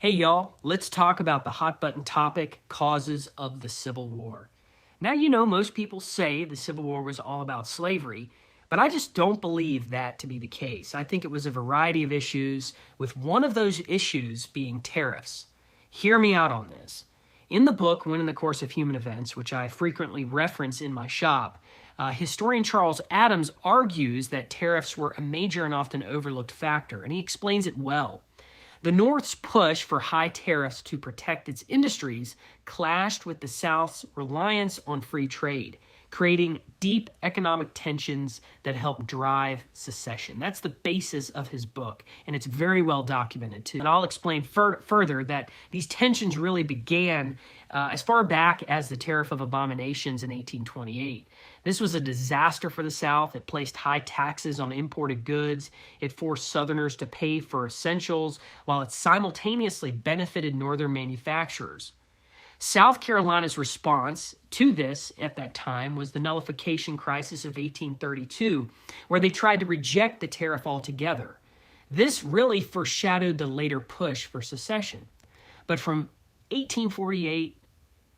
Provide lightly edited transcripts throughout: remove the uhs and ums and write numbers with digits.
Hey y'all, let's talk about the hot button topic, causes of the Civil War. Now, most people say the Civil War was all about slavery, but I just don't believe that to be the case. I think it was a variety of issues, with one of those issues being tariffs. Hear me out on this. In the book, When in the Course of Human Events, which I frequently reference in my shop, historian Charles Adams argues that tariffs were a major and often overlooked factor, and he explains it well. The North's push for high tariffs to protect its industries clashed with the South's reliance on free trade, creating deep economic tensions that helped drive secession. That's the basis of his book, and it's very well documented too. And I'll explain further that these tensions really began as far back as the Tariff of Abominations in 1828. This was a disaster for the South. It placed high taxes on imported goods. It forced Southerners to pay for essentials, while it simultaneously benefited Northern manufacturers. South Carolina's response to this at that time was the nullification crisis of 1832, where they tried to reject the tariff altogether. This really foreshadowed the later push for secession. But from 1848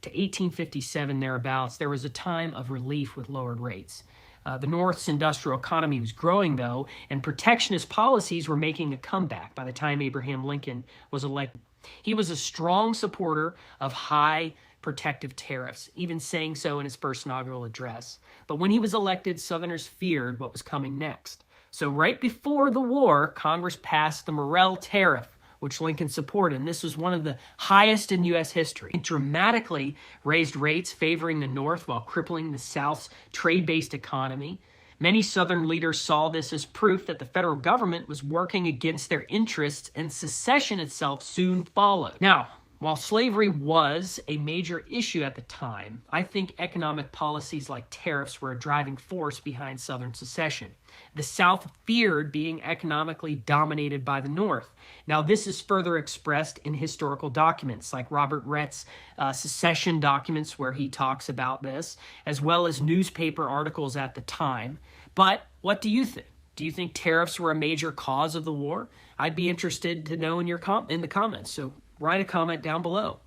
to 1857 thereabouts, there was a time of relief with lowered rates. The North's industrial economy was growing, though, and protectionist policies were making a comeback by the time Abraham Lincoln was elected. He was a strong supporter of high protective tariffs, even saying so in his first inaugural address. But when he was elected, Southerners feared what was coming next. So right before the war, Congress passed the Morrill Tariff, which Lincoln supported, and this was one of the highest in U.S. history. It dramatically raised rates favoring the North while crippling the South's trade-based economy. Many Southern leaders saw this as proof that the federal government was working against their interests, and secession itself soon followed. Now, while slavery was a major issue at the time, I think economic policies like tariffs were a driving force behind Southern secession. The South feared being economically dominated by the North. Now, this is further expressed in historical documents like Robert Rhett's secession documents, where he talks about this, as well as newspaper articles at the time. But what do you think? Do you think tariffs were a major cause of the war? I'd be interested to know in the comments, so write a comment down below.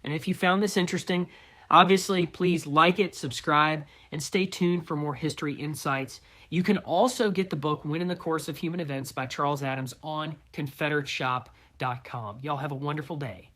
And if you found this interesting, obviously, please like it, subscribe, and stay tuned for more history insights. You can also get the book, When in the Course of Human Events by Charles Adams on ConfederateShop.com. Y'all have a wonderful day.